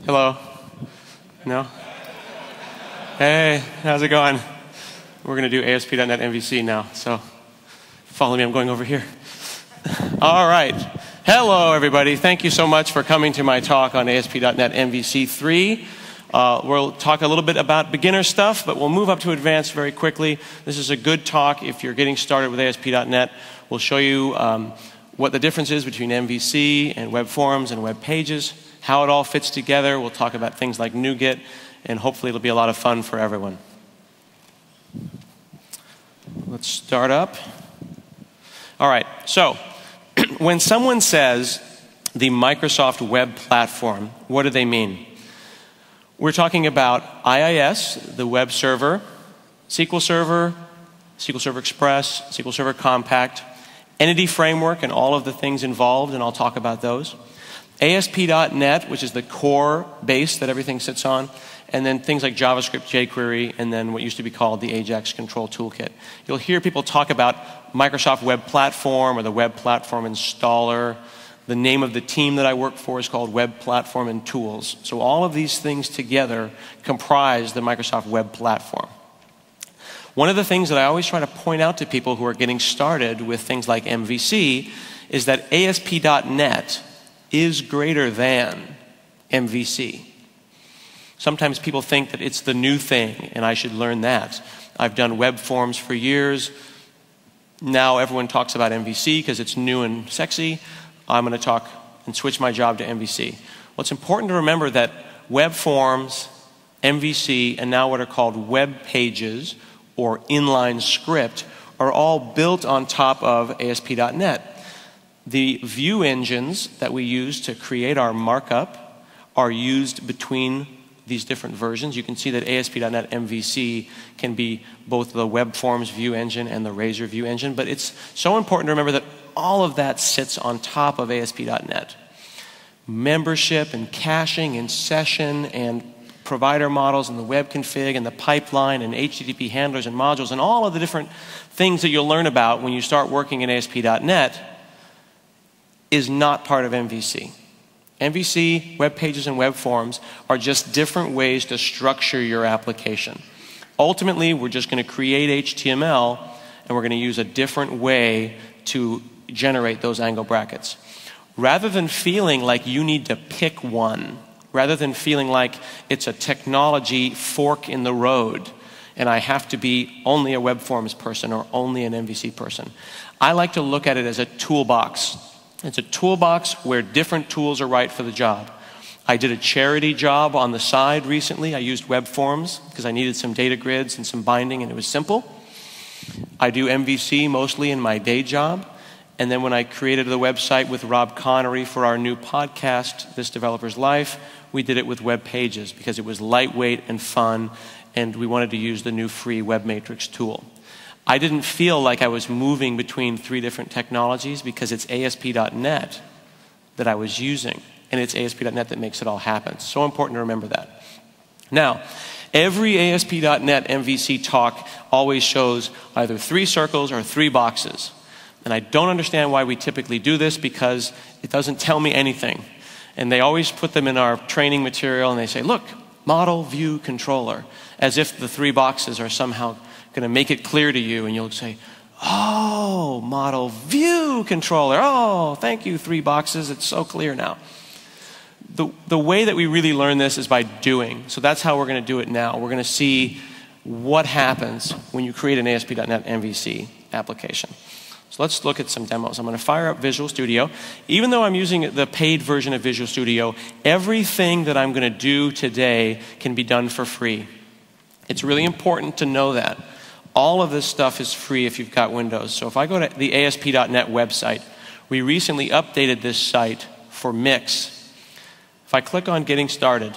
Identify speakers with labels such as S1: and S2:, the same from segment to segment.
S1: Hello? No? Hey, how's it going? We're going to do ASP.NET MVC now, so follow me, I'm going over here. All right. Hello, everybody. Thank you so much for coming to my talk on ASP.NET MVC 3. We'll talk a little bit about beginner stuff, but we'll move up to advanced very quickly. This is a good talk if you're getting started with ASP.NET. We'll show you what the difference is between MVC and web forms and web pages, how it all fits together. We'll talk about things like NuGet, and hopefully it'll be a lot of fun for everyone. Let's start up. All right, so when someone says the Microsoft Web Platform, what do they mean? We're talking about IIS, the web server, SQL Server Express, SQL Server Compact, Entity Framework, and all of the things involved, and I'll talk about those. ASP.NET, which is the core base that everything sits on, and then things like JavaScript, jQuery, and then what used to be called the AJAX Control Toolkit. You'll hear people talk about Microsoft Web Platform or the Web Platform Installer. The name of the team that I work for is called Web Platform and Tools. So all of these things together comprise the Microsoft Web Platform. One of the things that I always try to point out to people who are getting started with things like MVC is that ASP.NET is greater than MVC. Sometimes people think that it's the new thing and I should learn that. I've done web forms for years. Now everyone talks about MVC because it's new and sexy. I'm going to talk and switch my job to MVC. Well, it's important to remember that web forms, MVC, and now what are called web pages or inline script are all built on top of ASP.NET. The view engines that we use to create our markup are used between these different versions. You can see that ASP.NET MVC can be both the web forms view engine and the Razor view engine, but it's so important to remember that all of that sits on top of ASP.NET. Membership and caching and session and provider models and the web config and the pipeline and HTTP handlers and modules and all of the different things that you'll learn about when you start working in ASP.NET is not part of MVC. MVC, web pages, and web forms are just different ways to structure your application. Ultimately, we're just going to create HTML and we're going to use a different way to generate those angle brackets. Rather than feeling like you need to pick one, rather than feeling like it's a technology fork in the road and I have to be only a web forms person or only an MVC person, I like to look at it as a toolbox. It's a toolbox where different tools are right for the job. I did a charity job on the side recently. I used web forms because I needed some data grids and some binding and it was simple. I do MVC mostly in my day job. And then when I created the website with Rob Connery for our new podcast, This Developer's Life, we did it with web pages because it was lightweight and fun and we wanted to use the new free Web Matrix tool. I didn't feel like I was moving between 3 different technologies because it's ASP.NET that I was using. And it's ASP.NET that makes it all happen. So important to remember that. Now, every ASP.NET MVC talk always shows either 3 circles or 3 boxes. And I don't understand why we typically do this because it doesn't tell me anything. And they always put them in our training material and they say, look, model, view, controller, as if the 3 boxes are somehow going to make it clear to you and you'll say, oh, model, view, controller. Oh, thank you, 3 boxes. It's so clear now. The way that we really learn this is by doing. So that's how we're going to do it now. We're going to see what happens when you create an ASP.NET MVC application. So let's look at some demos. I'm going to fire up Visual Studio. Even though I'm using the paid version of Visual Studio, everything that I'm going to do today can be done for free. It's really important to know that. All of this stuff is free if you've got Windows. So if I go to the ASP.NET website, we recently updated this site for Mix. If I click on Getting Started,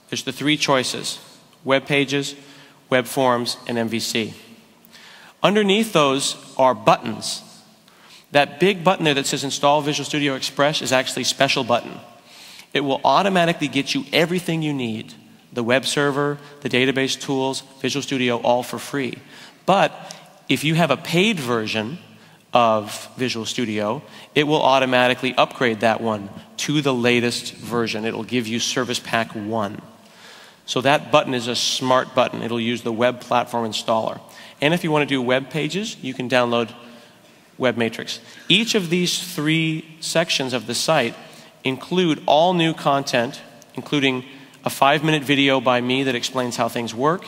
S1: there's the 3 choices: web pages, web forms, and MVC. Underneath those are buttons. That big button there that says Install Visual Studio Express is actually a special button. It will automatically get you everything you need. The web server, the database tools, Visual Studio, all for free. But if you have a paid version of Visual Studio, it will automatically upgrade that one to the latest version. It'll give you Service Pack 1. So that button is a smart button. It'll use the web platform installer. And if you want to do web pages, you can download Web Matrix. Each of these 3 sections of the site include all new content, including a 5-minute video by me that explains how things work,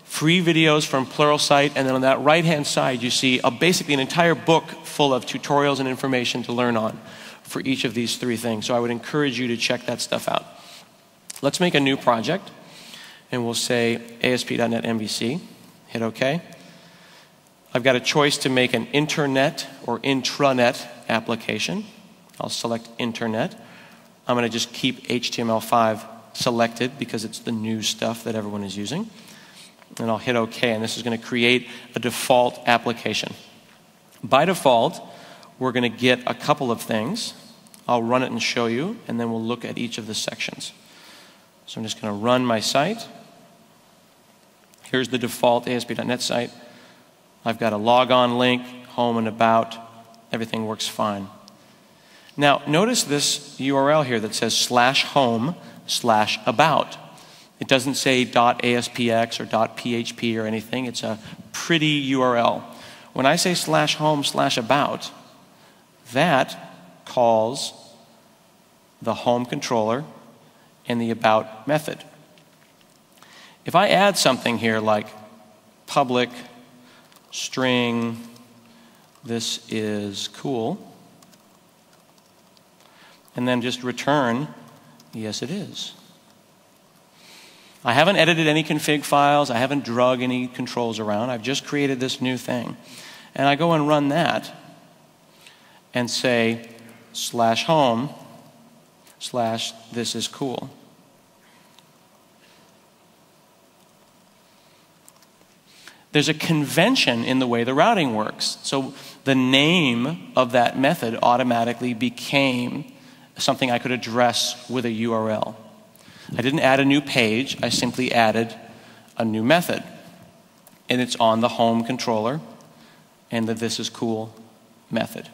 S1: free videos from Pluralsight, and then on that right-hand side you see basically an entire book full of tutorials and information to learn on for each of these 3 things. So I would encourage you to check that stuff out. Let's make a new project, and we'll say ASP.NET MVC. Hit OK. I've got a choice to make an internet or intranet application. I'll select internet. I'm going to just keep HTML5 selected because it's the new stuff that everyone is using. And I'll hit OK, and this is going to create a default application. By default, we're going to get a couple of things. I'll run it and show you, and then we'll look at each of the sections. So I'm just going to run my site. Here's the default ASP.NET site. I've got a logon link, home and about. Everything works fine. Now, notice this URL here that says /home/about. It doesn't say .aspx or .php or anything. It's a pretty URL. When I say /home/about, that calls the home controller and the about method. If I add something here like public string, this is cool, and then just return, yes it is. I haven't edited any config files, I haven't drug any controls around, I've just created this new thing. And I go and run that and say /home/this is cool. There's a convention in the way the routing works. So the name of that method automatically became something I could address with a URL. I didn't add a new page, I simply added a new method. And it's on the home controller and the this is cool method.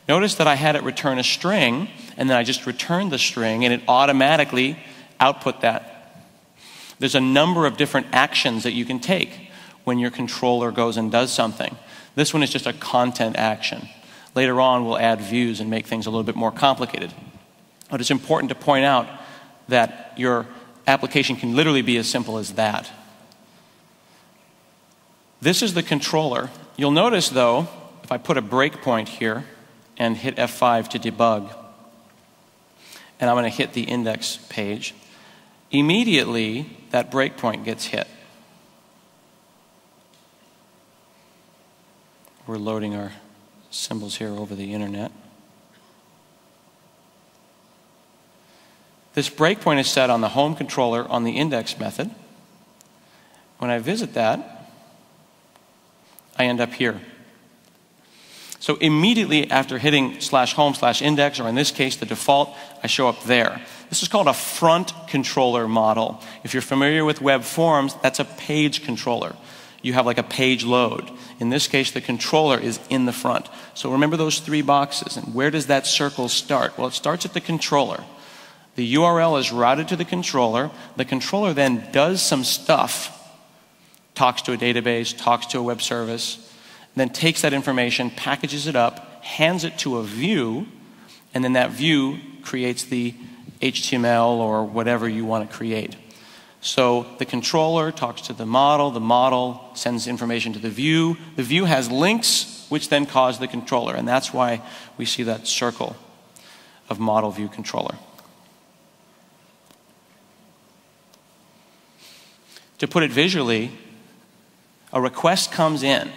S1: Notice that I had it return a string, and then I just returned the string, and it automatically output that. There's a number of different actions that you can take when your controller goes and does something. This one is just a content action. Later on, we'll add views and make things a little bit more complicated. But it's important to point out that your application can literally be as simple as that. This is the controller. You'll notice, though, if I put a breakpoint here and hit F5 to debug, and I'm going to hit the index page, immediately that breakpoint gets hit. We're loading our symbols here over the internet. This breakpoint is set on the home controller on the index method. When I visit that, I end up here. So immediately after hitting /home/index, or in this case the default, I show up there. This is called a front controller model. If you're familiar with web forms, that's a page controller. You have like a page load. In this case, the controller is in the front. So remember those 3 boxes. And where does that circle start? Well, it starts at the controller. The URL is routed to the controller. The controller then does some stuff, talks to a database, talks to a web service, then takes that information, packages it up, hands it to a view, and then that view creates the HTML or whatever you want to create. So the controller talks to the model sends information to the view has links which then cause the controller, and that's why we see that circle of model view controller. To put it visually, a request comes in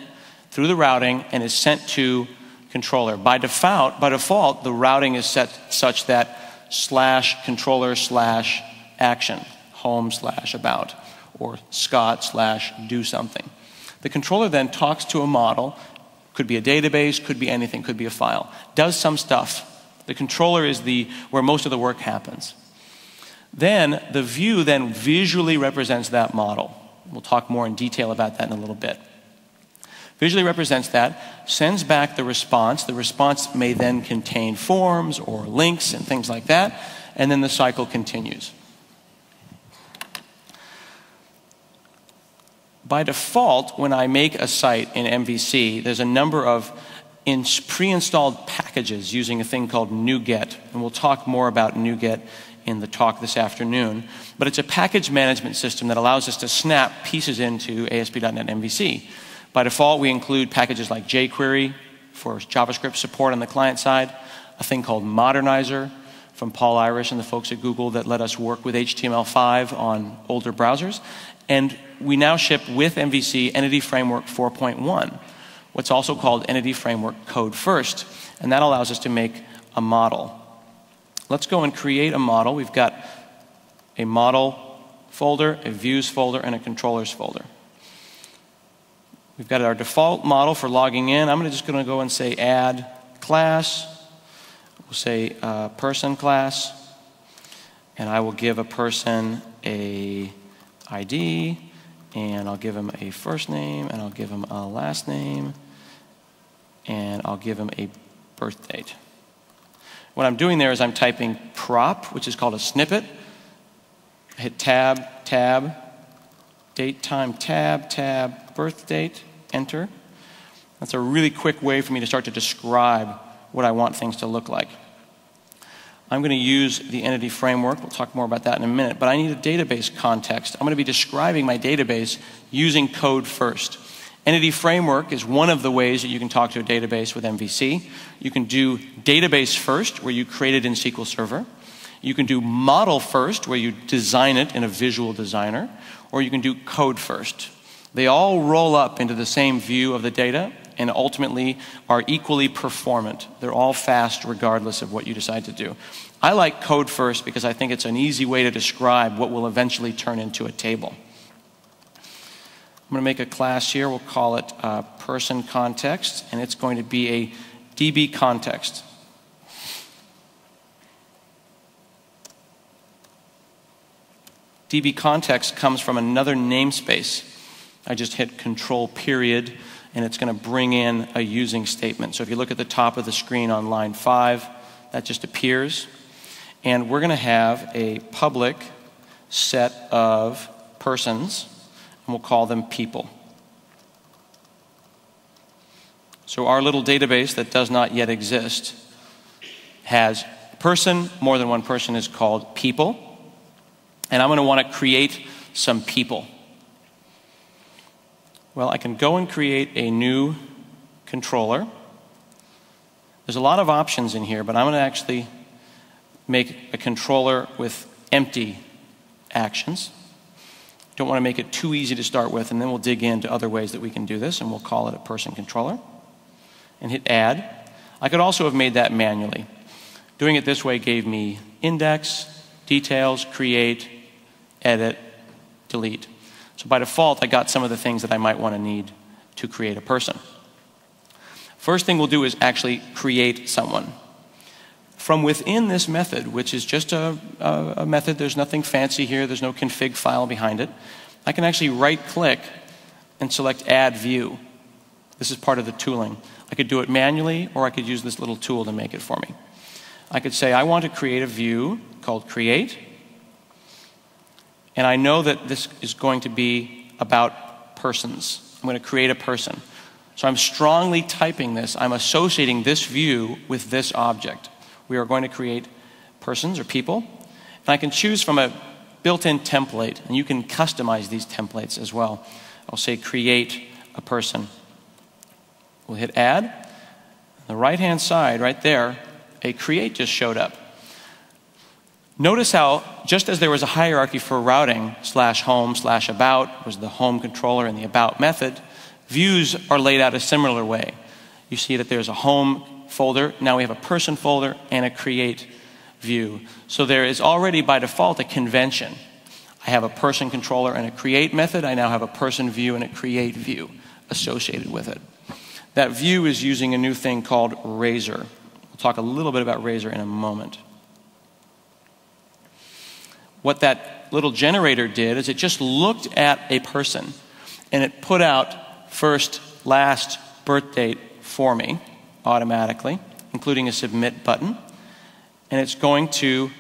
S1: through the routing and is sent to controller. By default, the routing is set such that /controller/action, home/about, or Scott/do something. The controller then talks to a model, could be a database, could be anything, could be a file, does some stuff. The controller is where most of the work happens. Then the view then visually represents that model. We'll talk more in detail about that in a little bit. Visually represents that, sends back the response. The response may then contain forms or links and things like that, and then the cycle continues. By default, when I make a site in MVC, there's a number of pre-installed packages using a thing called NuGet, and we'll talk more about NuGet in the talk this afternoon. But it's a package management system that allows us to snap pieces into ASP.NET MVC. By default, we include packages like jQuery for JavaScript support on the client side, a thing called Modernizer from Paul Irish and the folks at Google that let us work with HTML5 on older browsers. And we now ship with MVC Entity Framework 4.1, what's also called Entity Framework Code First, and that allows us to make a model. Let's go and create a model. We've got a model folder, a views folder, and a controllers folder. We've got our default model for logging in. I'm just going to go and say add class. We'll say person class, and I will give a person a ID, and I'll give him a first name, and I'll give him a last name, and I'll give him a birth date. What I'm doing there is I'm typing prop, which is called a snippet. I hit tab, tab, date, time, tab, tab, birth date, enter. That's a really quick way for me to start to describe what I want things to look like. I'm going to use the entity framework. We'll talk more about that in a minute, but I need a database context. I'm going to be describing my database using code first. Entity framework is one of the ways that you can talk to a database with MVC. You can do database first, where you create it in SQL Server. You can do model first, where you design it in a visual designer, or you can do code first. They all roll up into the same view of the data and ultimately are equally performant. They're all fast regardless of what you decide to do. I like code first because I think it's an easy way to describe what will eventually turn into a table. I'm going to make a class here. We'll call it person context, and it's going to be a DB context. DB context comes from another namespace. I just hit control period, and it's going to bring in a using statement. So if you look at the top of the screen on line 5, that just appears. And we're going to have a public set of persons, and we'll call them people. So our little database that does not yet exist has person, more than one person is called people. And I'm going to want to create some people. Well, I can go and create a new controller. There's a lot of options in here, but I'm going to actually make a controller with empty actions. Don't want to make it too easy to start with, and then we'll dig into other ways that we can do this, and we'll call it a person controller. And hit add. I could also have made that manually. Doing it this way gave me index, details, create, edit, delete. So by default, I got some of the things that I might want to need to create a person. First thing we'll do is actually create someone. From within this method, which is just a method, there's nothing fancy here, there's no config file behind it, I can actually right-click and select Add View. This is part of the tooling. I could do it manually, or I could use this little tool to make it for me. I could say I want to create a view called Create, and I know that this is going to be about persons. I'm going to create a person. So I'm strongly typing this. I'm associating this view with this object. We are going to create persons or people. And I can choose from a built-in template, and you can customize these templates as well. I'll say create a person. We'll hit add. On the right-hand side, right there, a create just showed up. Notice how, just as there was a hierarchy for routing, /home/about was the home controller and the about method, views are laid out a similar way. You see that there's a home folder, now we have a person folder and a create view. So there is already by default a convention. I have a person controller and a create method, I now have a person view and a create view associated with it. That view is using a new thing called Razor. We'll talk a little bit about Razor in a moment. What that little generator did is it just looked at a person and it put out first last birth date for me automatically, including a submit button. And it's going to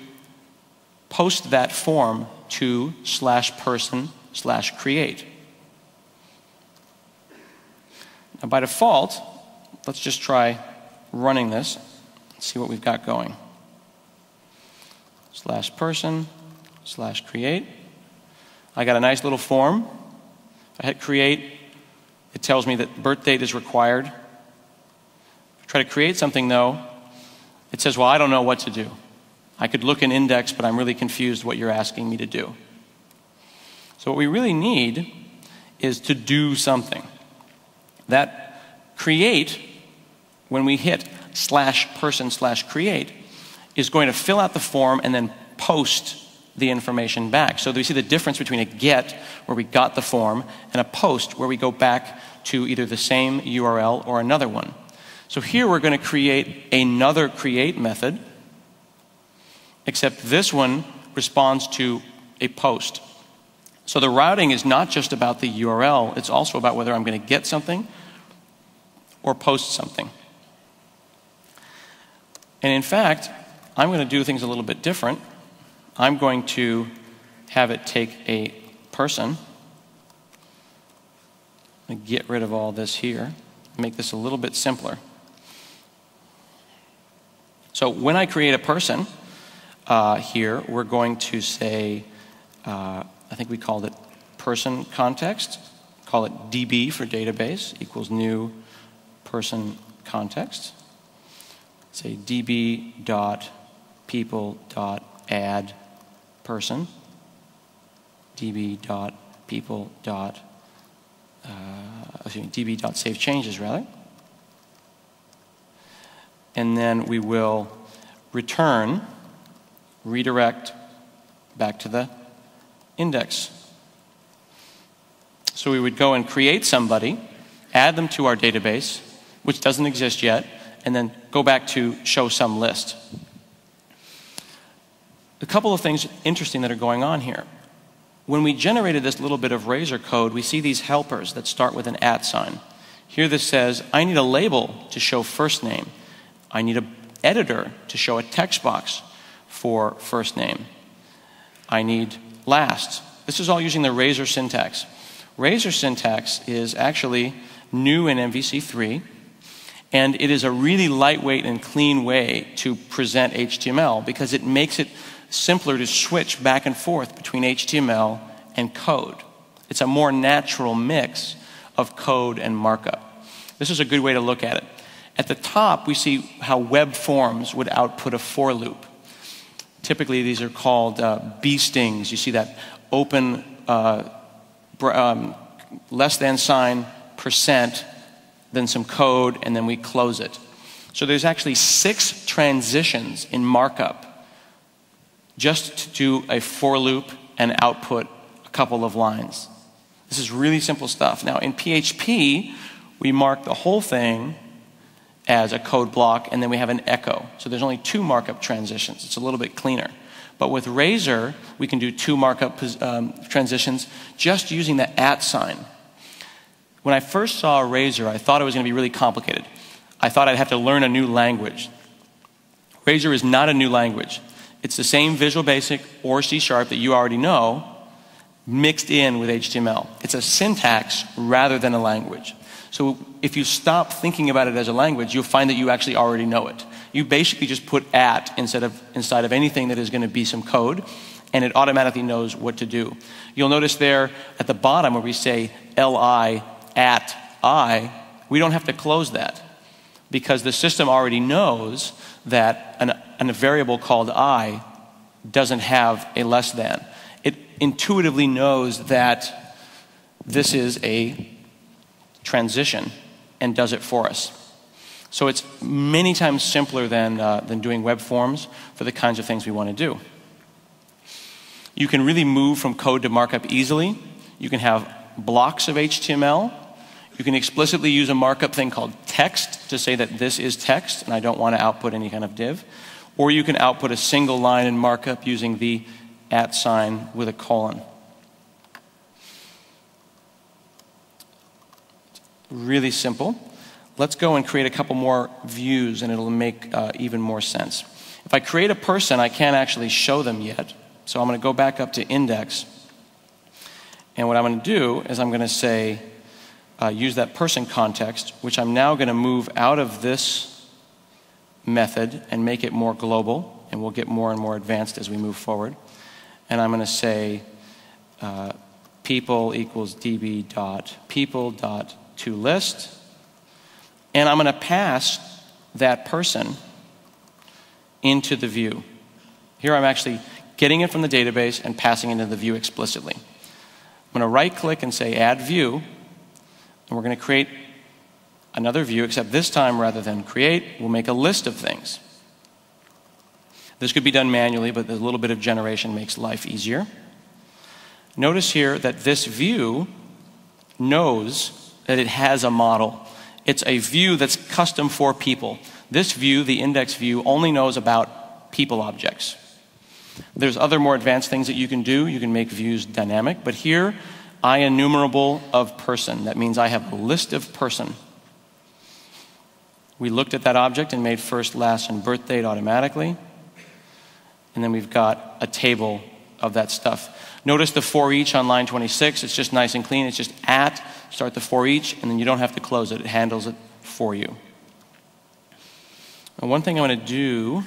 S1: post that form to /person/create. Now by default, let's just try running this and see what we've got going. /person/create. I got a nice little form. If I hit create, it tells me that birth date is required. If I try to create something though, it says, well, I don't know what to do. I could look in index, but I'm really confused what you're asking me to do. So what we really need is to do something. That create, when we hit /person/create, is going to fill out the form and then post the information back. So we see the difference between a get, where we got the form, and a post, where we go back to either the same URL or another one. So here we're going to create another create method, except this one responds to a post. So the routing is not just about the URL, it's also about whether I'm going to get something or post something. And in fact, I'm going to do things a little bit different. I'm going to have it take a person and get rid of all this here, make this a little bit simpler. So when I create a person here, we're going to say, I think we called it person context, call it DB for database, equals new person context. Say db.people.add person, db.save changes rather. And then we will redirect back to the index. So we would go and create somebody, add them to our database, which doesn't exist yet, and then go back to show some list. A couple of things interesting that are going on here. When we generated this little bit of Razor code, we see these helpers that start with an @ sign. Here this says, I need a label to show first name. I need an editor to show a text box for first name. I need last. This is all using the Razor syntax. Razor syntax is actually new in MVC3, and it is a really lightweight and clean way to present HTML because it makes it simpler to switch back and forth between HTML and code. It's a more natural mix of code and markup. This is a good way to look at it. At the top, we see how web forms would output a for loop. Typically, these are called bee stings. You see that open less than sign, %, then some code, and then we close it. So there's actually 6 transitions in markup just to do a for loop and output a couple of lines. This is really simple stuff. Now in PHP, we mark the whole thing as a code block, and then we have an echo. So there's only 2 markup transitions. It's a little bit cleaner. But with Razor, we can do 2 markup transitions just using the @ sign. When I first saw Razor, I thought it was going to be really complicated. I thought I'd have to learn a new language. Razor is not a new language. It's the same Visual Basic or C# that you already know, mixed in with HTML. It's a syntax rather than a language. So if you stop thinking about it as a language, you'll find that you actually already know it. You basically just put @ inside of anything that is going to be some code, and it automatically knows what to do. You'll notice there at the bottom where we say li @ I, we don't have to close that because the system already knows that a variable called I doesn't have a less than. It intuitively knows that this is a transition and does it for us. So it's many times simpler than doing web forms for the kinds of things we want to do. You can really move from code to markup easily. You can have blocks of HTML. You can explicitly use a markup thing called text to say that this is text and I don't want to output any kind of div. Or you can output a single line in markup using the @ sign with a colon. Really simple. Let's go and create a couple more views and it'll make even more sense. If I create a person, I can't actually show them yet. So I'm going to go back up to index. And what I'm going to do is I'm going to say, use that person context, which I'm now going to move out of this method and make it more global. And we'll get more and more advanced as we move forward. And I'm going to say people equals db dot people dot toList. And I'm going to pass that person into the view. Here I'm actually getting it from the database and passing it into the view explicitly. I'm going to right-click and say Add View. And we're going to create another view, except this time, rather than create, we'll make a list of things. This could be done manually, but a little bit of generation makes life easier. Notice here that this view knows that it has a model. It's a view that's custom for people. This view, the index view, only knows about people objects. There's other more advanced things that you can do. You can make views dynamic, but here, I enumerable of person. That means I have a list of person. We looked at that object and made first, last, and birth date automatically. And then we've got a table of that stuff. Notice the for each on line 26. It's just nice and clean. It's just at, start the for each, and then you don't have to close it. It handles it for you. And one thing I'm going to do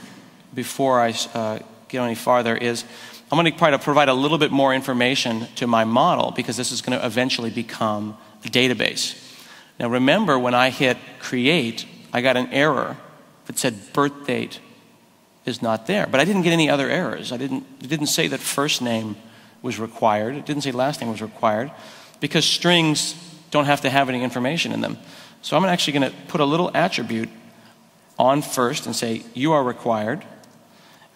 S1: before I get any farther is I'm going to try to provide a little bit more information to my model because this is going to eventually become a database. Now remember, when I hit create, I got an error that said birth date is not there. But I didn't get any other errors. It didn't say that first name was required. It didn't say last name was required because strings don't have to have any information in them. So I'm actually going to put a little attribute on first and say you are required.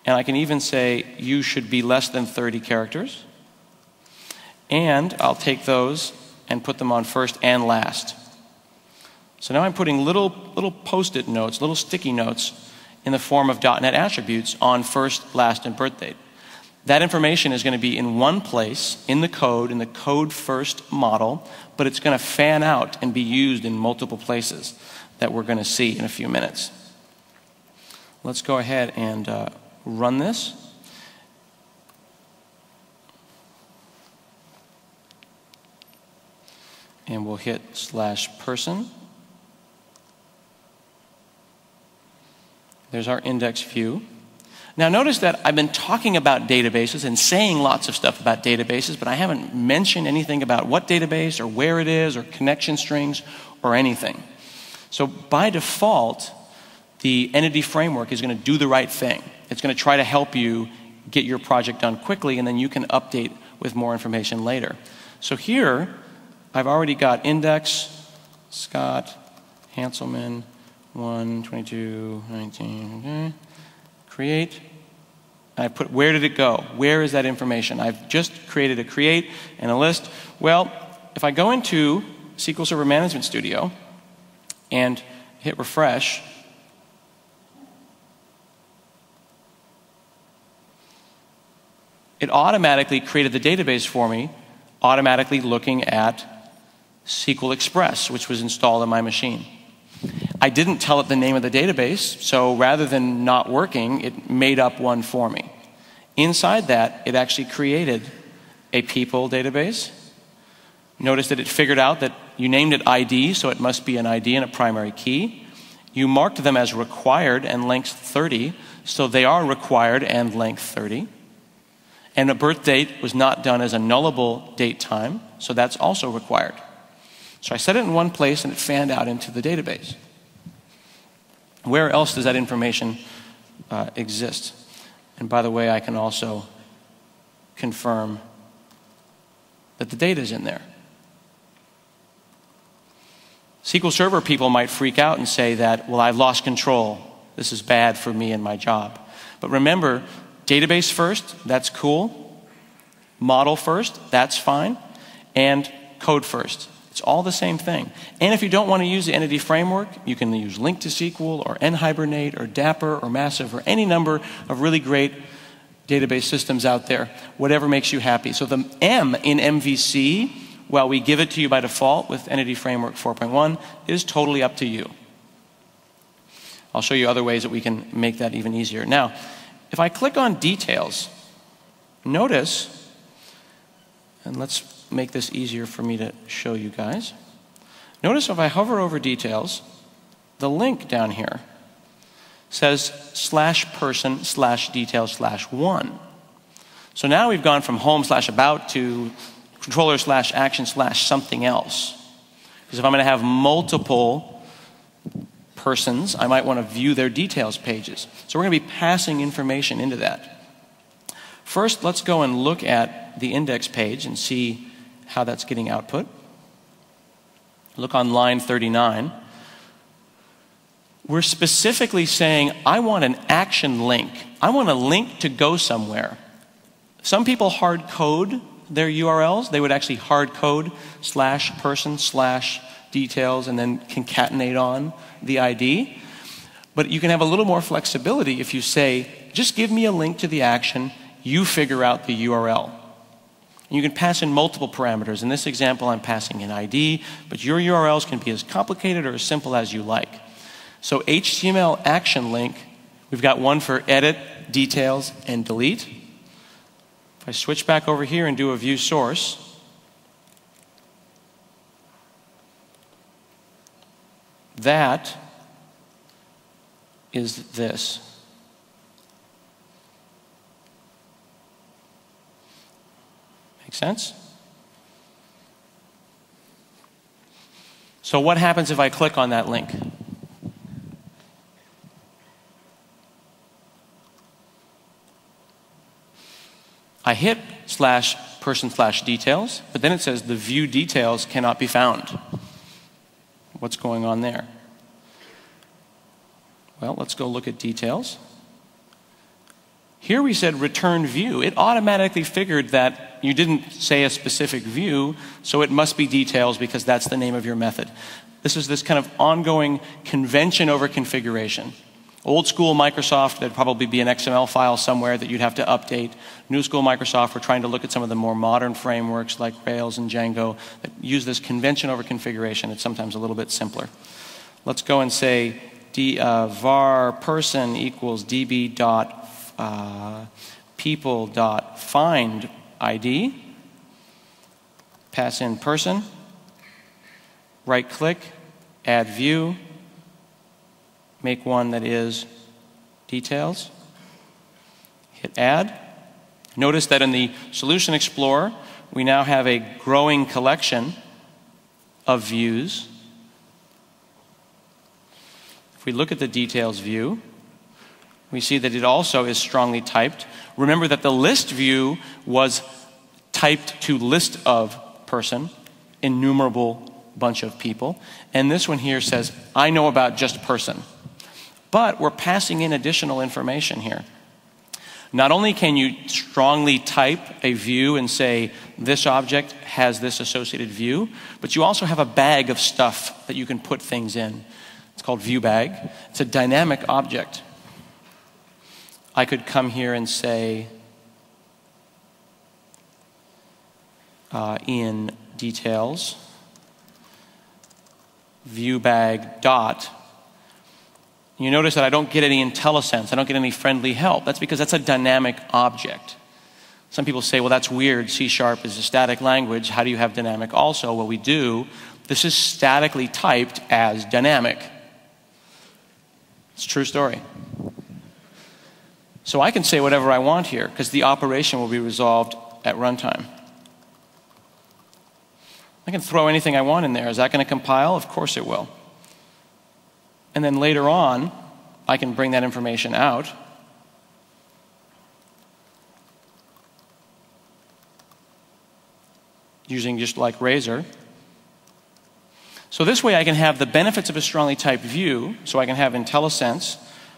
S1: And I can even say you should be less than 30 characters. And I'll take those and put them on first and last. So now I'm putting little post-it notes, little sticky notes in the form of .NET attributes on first, last, and birth date. That information is going to be in one place in the code first model, but it's going to fan out and be used in multiple places that we're going to see in a few minutes. Let's go ahead and run this. And we'll hit /person. There's our index view. Now notice that I've been talking about databases and saying lots of stuff about databases, but I haven't mentioned anything about what database or where it is or connection strings or anything. So by default, the entity framework is going to do the right thing. It's going to try to help you get your project done quickly, and then you can update with more information later. So here, I've already got index, Scott, Hanselman, 1, 22, 19, okay. Create. And I put, where did it go? Where is that information? I've just created a create and a list. Well, if I go into SQL Server Management Studio and hit refresh, it automatically created the database for me, automatically looking at SQL Express, which was installed on my machine. I didn't tell it the name of the database, so rather than not working, it made up one for me. Inside that, it actually created a people database. Notice that it figured out that you named it ID, so it must be an ID and a primary key. You marked them as required and length 30, so they are required and length 30. And a birth date was not done as a nullable date time, so that's also required. So I set it in one place and it fanned out into the database. Where else does that information exist? And by the way, I can also confirm that the data is in there. SQL Server people might freak out and say that, well, I've lost control. This is bad for me and my job. But remember, database first, that's cool. Model first, that's fine. And code first. It's all the same thing. And if you don't want to use the entity framework, you can use Link to SQL or NHibernate or Dapper or Massive or any number of really great database systems out there, whatever makes you happy. So the M in MVC while we give it to you by default with Entity Framework 4.1, is totally up to you. I'll show you other ways that we can make that even easier. Now, if I click on Details, notice, and let's make this easier for me to show you guys. Notice if I hover over Details, the link down here says /person/details/1. So now we've gone from home/about to controller/action/something else. Because if I'm going to have multiple persons, I might want to view their details pages. So we're going to be passing information into that. First, let's go and look at the index page and see how that's getting output. Look on line 39. We're specifically saying, I want an action link. I want a link to go somewhere. Some people hard code their URLs. They would actually hard code /person/details and then concatenate on the ID. But you can have a little more flexibility if you say, just give me a link to the action, you figure out the URL. You can pass in multiple parameters. In this example, I'm passing in ID, but your URLs can be as complicated or as simple as you like. So HTML action link, we've got one for edit, details, and delete. If I switch back over here and do a view source, that is this. Make sense? So what happens if I click on that link? I hit /person/details, but then it says the view details cannot be found. What's going on there? Well, let's go look at details. Here we said return view. It automatically figured that you didn't say a specific view, so it must be details because that's the name of your method. This is this kind of ongoing convention over configuration. Old school Microsoft, there'd probably be an XML file somewhere that you'd have to update. New school Microsoft, we're trying to look at some of the more modern frameworks like Rails and Django that use this convention over configuration. It's sometimes a little bit simpler. Let's go and say var person equals db.people.find ID. Pass in person. Right click, add view. Make one that is details. Hit add. Notice that in the Solution Explorer, we now have a growing collection of views. If we look at the details view, we see that it also is strongly typed. Remember that the list view was typed to list of person, innumerable bunch of people. And this one here says, I know about just person. But we're passing in additional information here. Not only can you strongly type a view and say, this object has this associated view, but you also have a bag of stuff that you can put things in. It's called view bag. It's a dynamic object. I could come here and say, in details, view bag dot. You notice that I don't get any IntelliSense. I don't get any friendly help. That's because that's a dynamic object. Some people say, well, that's weird. C# is a static language. How do you have dynamic also? Well, we do. This is statically typed as dynamic. It's a true story. So I can say whatever I want here because the operation will be resolved at runtime. I can throw anything I want in there. Is that going to compile? Of course it will. And then later on, I can bring that information out. Using just like Razor. So this way I can have the benefits of a strongly typed view. So I can have IntelliSense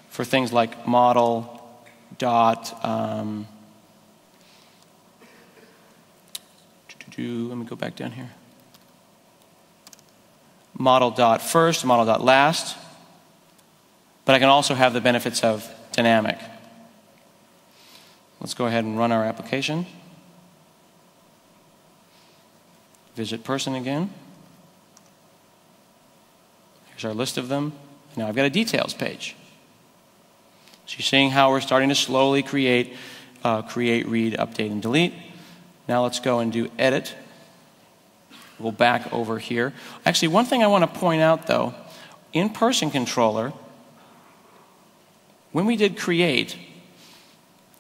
S1: for things like model dot. Let me go back down here. Model dot first, model dot last. But I can also have the benefits of dynamic. Let's go ahead and run our application. Visit person again. Here's our list of them. Now I've got a details page. So you're seeing how we're starting to slowly create, read, update, and delete. Now let's go and do edit. We'll back over here. Actually, one thing I want to point out though, in person controller, when we did create,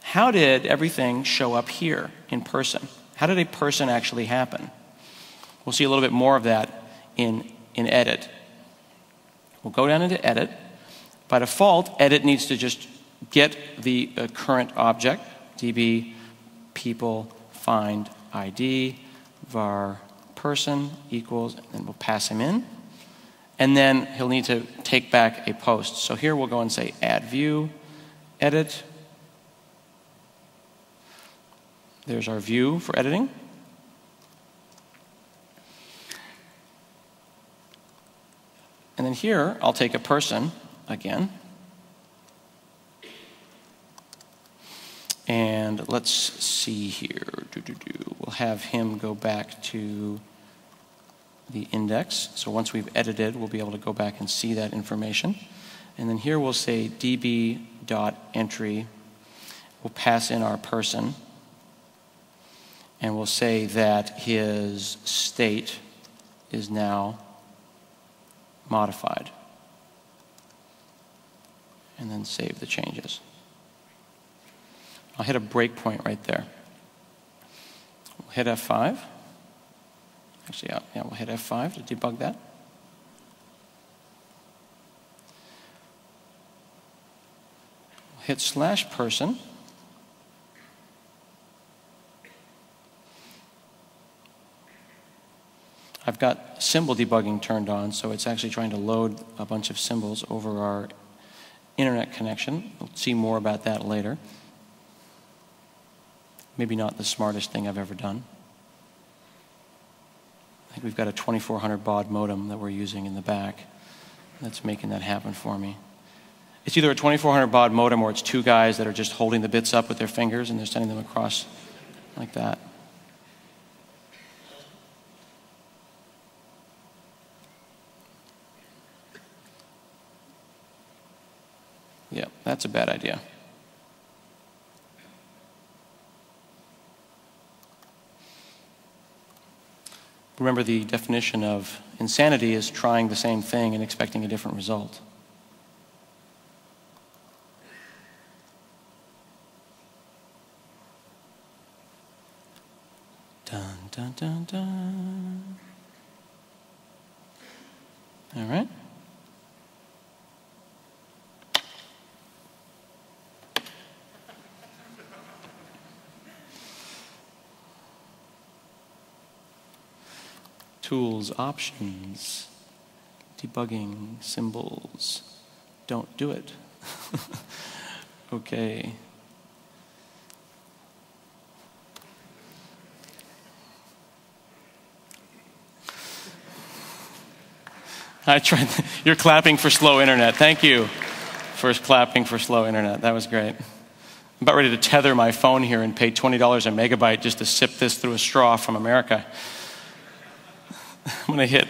S1: how did everything show up here in person? How did a person actually happen? We'll see a little bit more of that in edit. We'll go down into edit. By default, edit needs to just get the current object, db people find ID var person equals, and we'll pass him in. And then he'll need to take back a post. So here we'll go and say add view, edit. There's our view for editing. And then here, I'll take a person again. And let's see here. We'll have him go back to the index. So once we've edited, we'll be able to go back and see that information. And then here we'll say db.entry. We'll pass in our person. And we'll say that his state is now modified. And then save the changes. I'll hit a breakpoint right there. We'll hit F5. Actually, yeah, we'll hit F5 to debug that. We'll hit /person. I've got symbol debugging turned on, so it's actually trying to load a bunch of symbols over our internet connection. We'll see more about that later. Maybe not the smartest thing I've ever done. I think we've got a 2400 baud modem that we're using in the back that's making that happen for me. It's either a 2400 baud modem or it's two guys that are just holding the bits up with their fingers and they're sending them across like that. Yeah, that's a bad idea. Remember, the definition of insanity is trying the same thing and expecting a different result. Dun, dun, dun, dun. All right. Tools, options, debugging, symbols. Don't do it. Okay. I tried. You're clapping for slow internet. Thank you for clapping for slow internet. That was great. I'm about ready to tether my phone here and pay $20 a megabyte just to sip this through a straw from America. I'm going to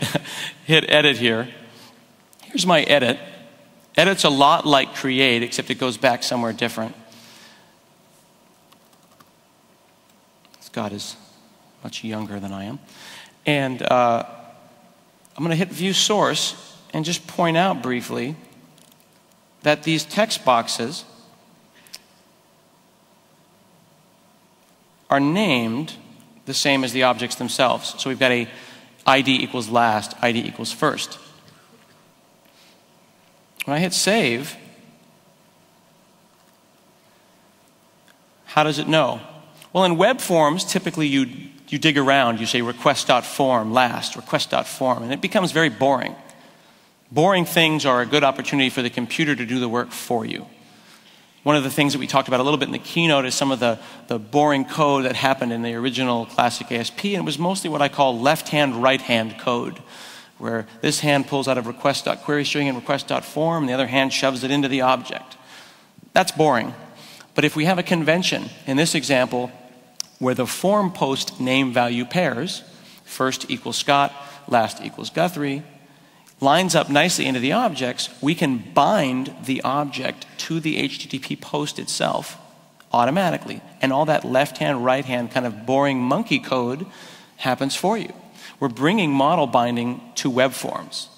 S1: hit edit here. Here's my edit. Edit's a lot like create, except it goes back somewhere different. Scott is much younger than I am. And I'm going to hit view source and just point out briefly that these text boxes are named the same as the objects themselves. So we've got a ID equals last, ID equals first. When I hit save, how does it know? Well, in web forms, typically you dig around. You say request.form last, request.form, and it becomes very boring. Boring things are a good opportunity for the computer to do the work for you. One of the things that we talked about a little bit in the keynote is some of the boring code that happened in the original classic ASP, and it was mostly what I call left-hand, right-hand code, where this hand pulls out of request.queryString and request.form, and the other hand shoves it into the object. That's boring. But if we have a convention, in this example, where the form post name value pairs, First equals Scott, last equals Guthrie, lines up nicely into the objects, we can bind the object to the HTTP post itself automatically. And all that left-hand, right-hand kind of boring monkey code happens for you. We're bringing model binding to web forms.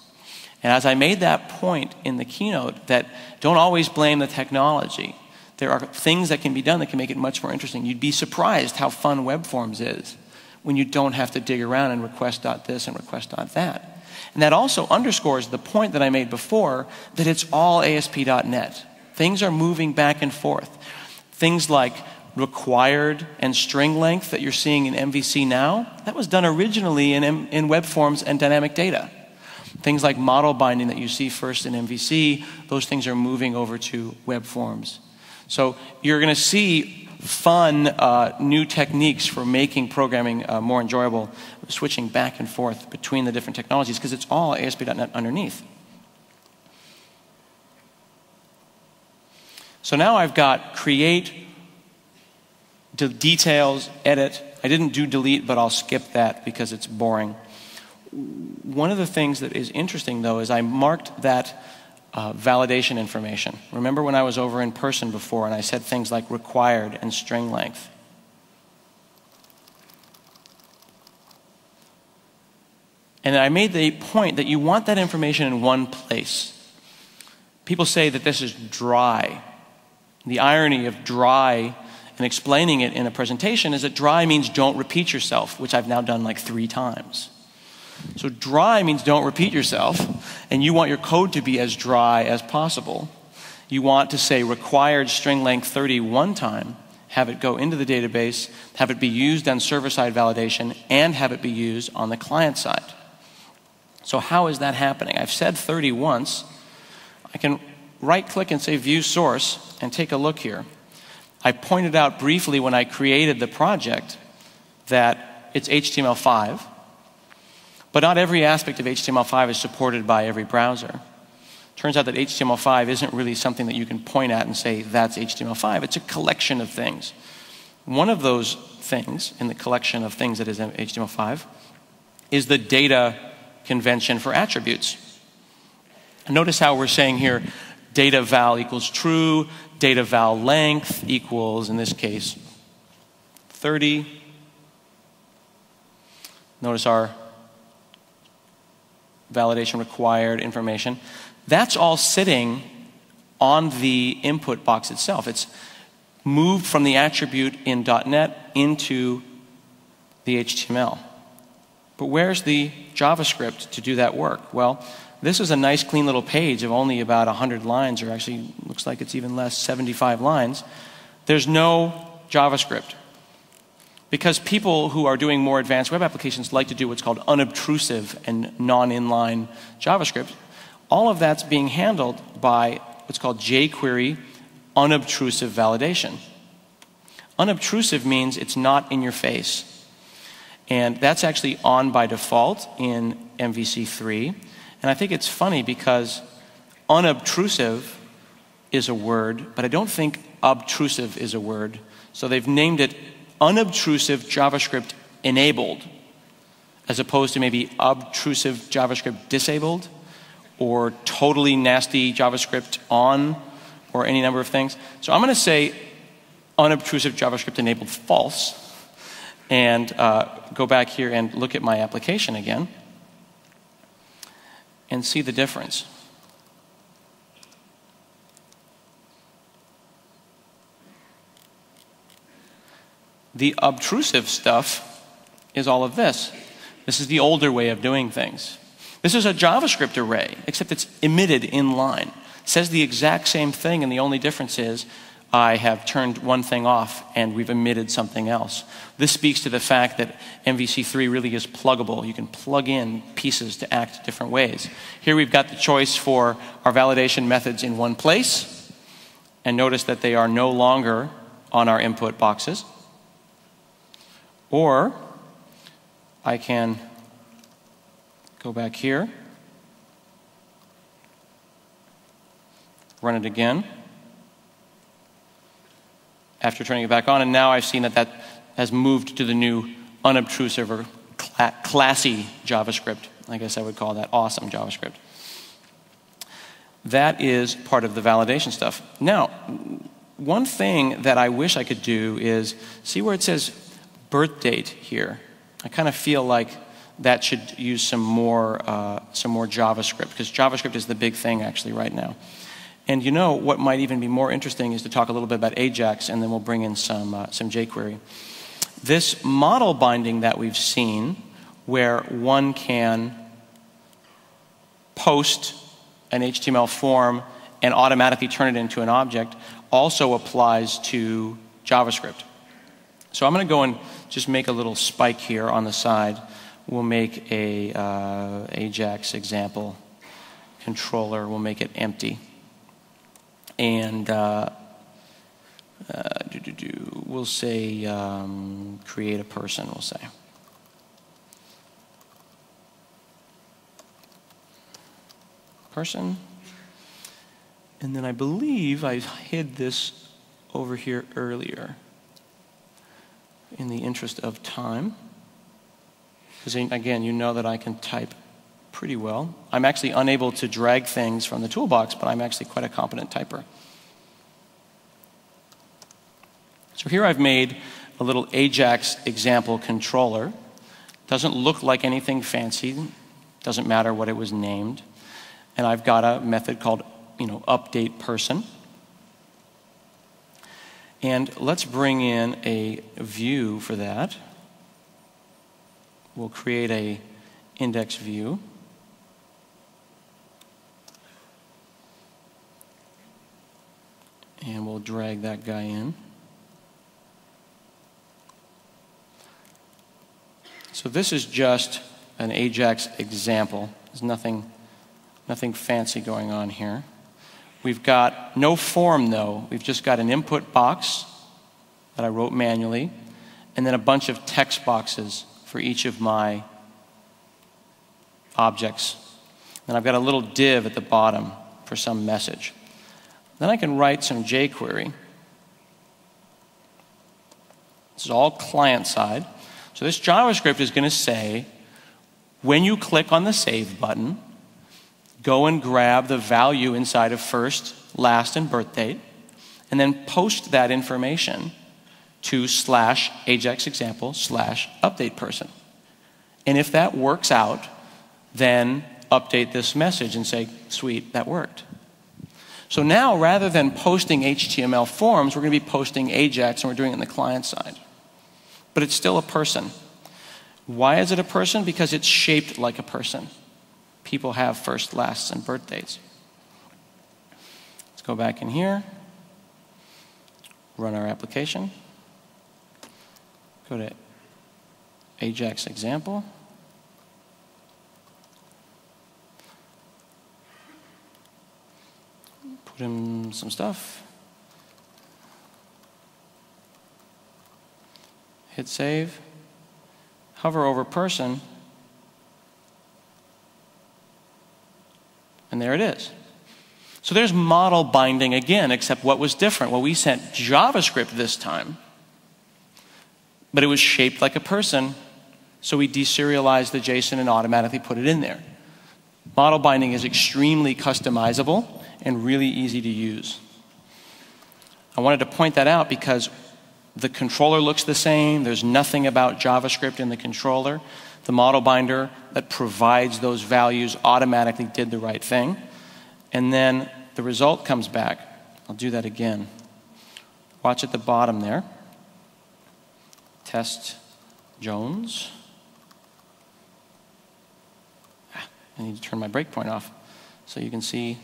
S1: And as I made that point in the keynote, that don't always blame the technology. There are things that can be done that can make it much more interesting. You'd be surprised how fun web forms is when you don't have to dig around and request.this and request.that. And that also underscores the point that I made before, that it's all ASP.NET. Things are moving back and forth. Things like required and string length that you're seeing in MVC now, that was done originally in web forms and dynamic data. Things like model binding that you see first in MVC, those things are moving over to web forms. So you're going to see fun new techniques for making programming more enjoyable, switching back and forth between the different technologies, because it's all ASP.NET underneath. So now I've got create, details, edit. I didn't do delete, but I'll skip that because it's boring. One of the things that is interesting, though, is I marked that validation information. Remember when I was over in person before and I said things like required and string length? And I made the point that you want that information in one place. People say that this is dry. The irony of dry and explaining it in a presentation is that dry means don't repeat yourself, which I've now done like 3 times. So dry means don't repeat yourself, and you want your code to be as dry as possible. You want to say required string length 30 one time, have it go into the database, have it be used on server-side validation, and have it be used on the client side. So how is that happening? I've said 30 once. I can right-click and say View Source and take a look here. I pointed out briefly when I created the project that it's HTML5, but not every aspect of HTML5 is supported by every browser. Turns out that HTML5 isn't really something that you can point at and say, that's HTML5. It's a collection of things. One of those things in the collection of things that is HTML5 is the data convention for attributes. Notice how we're saying here, data val equals true, data val length equals, in this case, 30. Notice our validation required information. That's all sitting on the input box itself. It's moved from the attribute in .NET into the HTML. But where's the JavaScript to do that work? Well, this is a nice clean little page of only about 100 lines, or actually looks like it's even less, 75 lines. There's no JavaScript. Because people who are doing more advanced web applications like to do what's called unobtrusive and non-inline JavaScript, all of that's being handled by what's called jQuery unobtrusive validation. Unobtrusive means it's not in your face. And that's actually on by default in MVC3. And I think it's funny because unobtrusive is a word, but I don't think obtrusive is a word. So they've named it unobtrusive JavaScript enabled, as opposed to maybe obtrusive JavaScript disabled, or totally nasty JavaScript on, or any number of things. So I'm going to say unobtrusive JavaScript enabled false, and go back here and look at my application again, and see the difference. The obtrusive stuff is all of this. This is the older way of doing things. This is a JavaScript array, except it's emitted in line. It says the exact same thing, and the only difference is I have turned one thing off and we've emitted something else. This speaks to the fact that MVC3 really is pluggable. You can plug in pieces to act different ways. Here we've got the choice for our validation methods in one place, and notice that they are no longer on our input boxes. Or I can go back here, run it again after turning it back on, and now I've seen that that has moved to the new unobtrusive or classy JavaScript. I guess I would call that awesome JavaScript. That is part of the validation stuff. Now, one thing that I wish I could do is, see where it says birth date here? I kind of feel like that should use some more JavaScript, because JavaScript is the big thing actually right now. And you know what might even be more interesting is to talk a little bit about Ajax, and then we'll bring in some jQuery. This model binding that we've seen, where one can post an HTML form and automatically turn it into an object, also applies to JavaScript. So I'm going to go and just make a little spike here on the side. We'll make a Ajax example controller. We'll make it empty. And we'll say create a person, we'll say. Person. And then I believe I hid this over here earlier in the interest of time. Because again, you know that I can type pretty well. I'm actually unable to drag things from the toolbox, but I'm actually quite a competent typer. So here I've made a little Ajax example controller. Doesn't look like anything fancy. Doesn't matter what it was named. And I've got a method called, update person. And let's bring in a view for that. We'll create a index view. And we'll drag that guy in. So this is just an Ajax example. There's nothing fancy going on here. We've got no form, though. We've just got an input box that I wrote manually, and then a bunch of text boxes for each of my objects. And I've got a little div at the bottom for some message. Then I can write some jQuery. This is all client side. So this JavaScript is going to say, when you click on the save button, go and grab the value inside of first, last, and birth date, and then post that information to /Ajax example /update person. And if that works out, then update this message and say, sweet, that worked. So now, rather than posting HTML forms, we're going to be posting Ajax, and we're doing it on the client side. But it's still a person. Why is it a person? Because it's shaped like a person. People have first, lasts, and birth dates. Let's go back in here, run our application, go to Ajax example. Put in some stuff. Hit save. Hover over person. And there it is. So there's model binding again, except what was different? Well, we sent JavaScript this time, but it was shaped like a person, so we deserialized the JSON and automatically put it in there. Model binding is extremely customizable and really easy to use. I wanted to point that out because the controller looks the same. There's nothing about JavaScript in the controller. The model binder that provides those values automatically did the right thing. And then the result comes back. I'll do that again. Watch at the bottom there. Test Jones. I need to turn my breakpoint off so you can see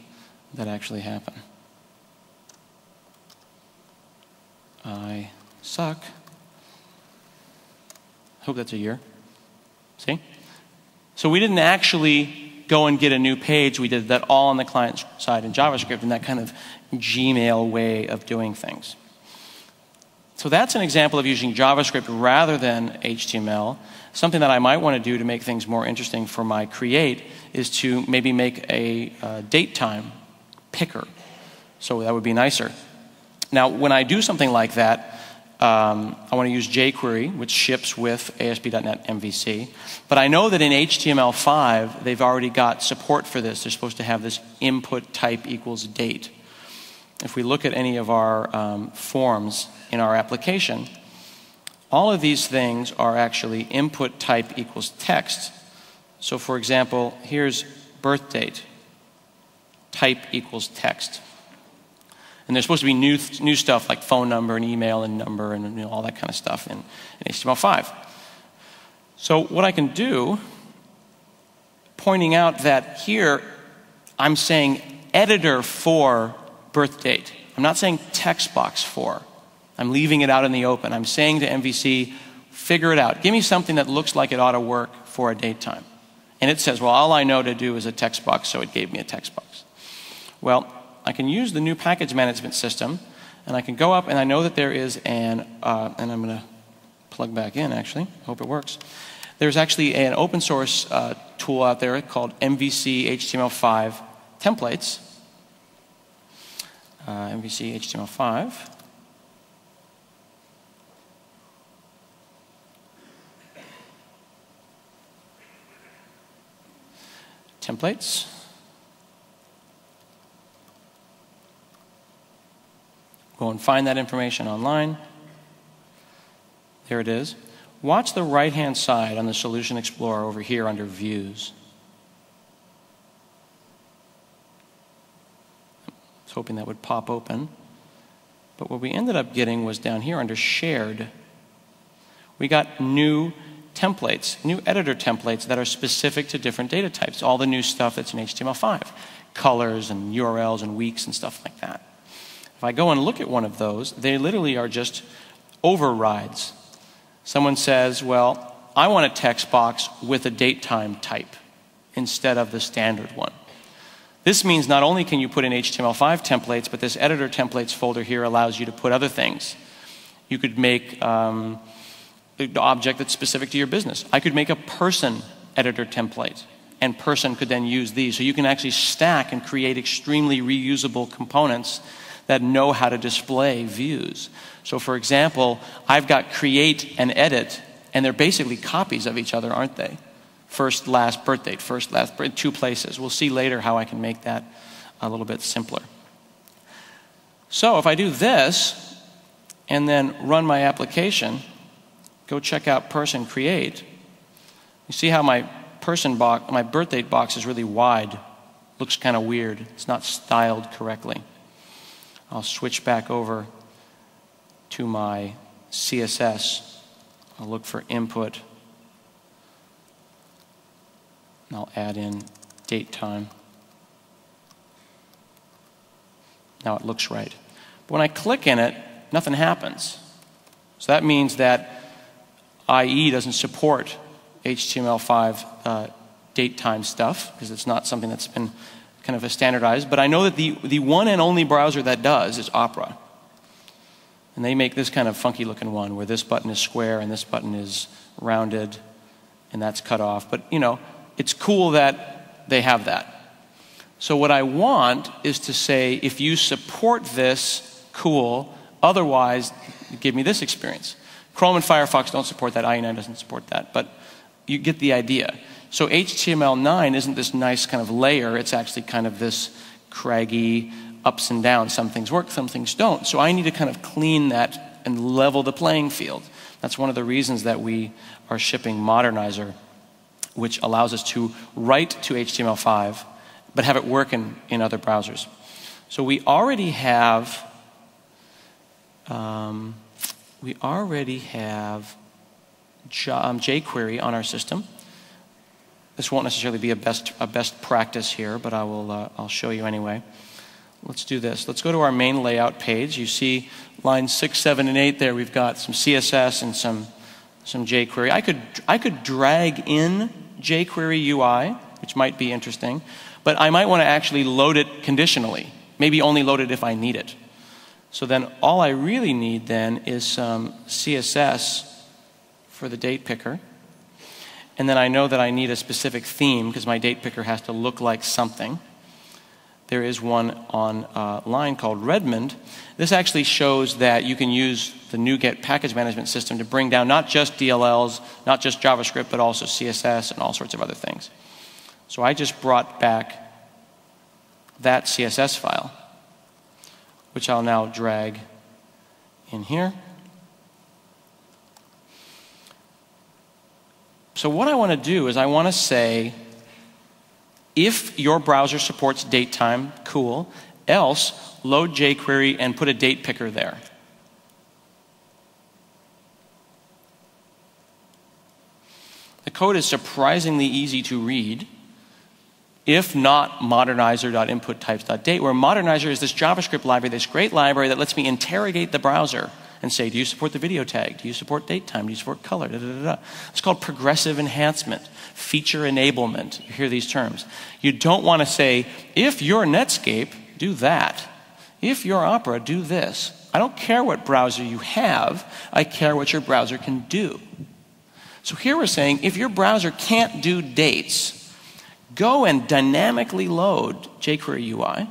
S1: that actually happen. I suck. Hope that's a year. See? So we didn't actually go and get a new page. We did that all on the client side in JavaScript in that kind of Gmail way of doing things. So that's an example of using JavaScript rather than HTML. Something that I might want to do to make things more interesting for my create is to maybe make a date time picker. So that would be nicer. Now, when I do something like that, I want to use jQuery, which ships with ASP.NET MVC. But I know that in HTML5, they've already got support for this. They're supposed to have this input type equals date. If we look at any of our forms in our application, all of these things are actually input type equals text. So for example, here's birth date, type equals text. And there's supposed to be new stuff like phone number and email and number and all that kind of stuff in HTML5. So what I can do, pointing out that here I'm saying editor for birth date. I'm not saying text box for. I'm leaving it out in the open. I'm saying to MVC, figure it out. Give me something that looks like it ought to work for a date time. And it says, well, all I know to do is a text box, so it gave me a text box. Well, I can use the new package management system, and I can go up, and I know that there is and I'm going to plug back in, actually. Hope it works. There's actually an open source tool out there called MVC HTML5 templates. MVC HTML5. Templates. Go and find that information online. There it is. Watch the right-hand side on the Solution Explorer over here under Views. I was hoping that would pop open. But what we ended up getting was down here under Shared. We got new templates, new editor templates that are specific to different data types. All the new stuff that's in HTML5. Colors and URLs and weeks and stuff like that. If I go and look at one of those, they literally are just overrides. Someone says, well, I want a text box with a date time type instead of the standard one. This means not only can you put in HTML5 templates, but this editor templates folder here allows you to put other things. You could make the object that's specific to your business. I could make a person editor template, and person could then use these. So you can actually stack and create extremely reusable components that know how to display views. So for example, I've got create and edit, and they're basically copies of each other, aren't they? First, last, birth date, first, last, two places. We'll see later how I can make that a little bit simpler. So if I do this, and then run my application, go check out person create, you see how my person box, my birth date box is really wide. Looks kind of weird. It's not styled correctly. I'll switch back over to my CSS. I'll look for input. And I'll add in date time. Now it looks right. But when I click in it, nothing happens. So that means that IE doesn't support HTML5 date time stuff because it's not something that's been kind of a standardized, but I know that the one and only browser that does is Opera. And they make this kind of funky looking one where this button is square and this button is rounded and that's cut off. But you know, it's cool that they have that. So what I want is to say, if you support this, cool, otherwise give me this experience. Chrome and Firefox don't support that, IE9 doesn't support that, but you get the idea. So HTML9 isn't this nice kind of layer, it's actually kind of this craggy ups and downs. Some things work, some things don't. So I need to kind of clean that and level the playing field. That's one of the reasons that we are shipping Modernizer, which allows us to write to HTML5, but have it work in other browsers. So we already have jQuery on our system. This won't necessarily be a best practice here, but I'll show you anyway. Let's do this. Let's go to our main layout page. You see lines 6, 7, and 8 there. We've got some CSS and some jQuery. I could drag in jQuery UI, which might be interesting, but I might want to actually load it conditionally. Maybe only load it if I need it. So then all I really need then is some CSS for the date picker. And then I know that I need a specific theme because my date picker has to look like something. there is one online called Redmond. This actually shows that you can use the NuGet package management system to bring down not just DLLs, not just JavaScript, but also CSS and all sorts of other things. So I just brought back that CSS file, which I'll now drag in here. So what I want to do is I want to say, if your browser supports datetime, cool. Else, load jQuery and put a date picker there. The code is surprisingly easy to read, if not modernizer.inputtypes.date, where modernizer is this JavaScript library, this great library that lets me interrogate the browser and say, do you support the video tag? Do you support datetime? Do you support color? Da, da, da, da. It's called progressive enhancement, feature enablement. You hear these terms. You don't want to say, if you're Netscape, do that. If you're Opera, do this. I don't care what browser you have. I care what your browser can do. So here we're saying, if your browser can't do dates, go and dynamically load jQuery UI,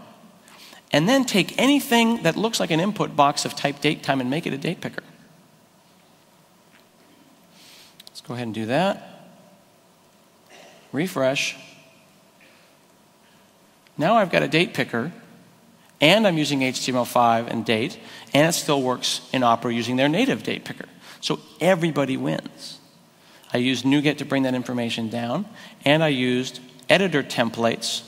S1: and then take anything that looks like an input box of type datetime and make it a date picker. Let's go ahead and do that. Refresh. Now I've got a date picker, and I'm using HTML5 and date, and it still works in Opera using their native date picker. So everybody wins. I used NuGet to bring that information down, and I used editor templates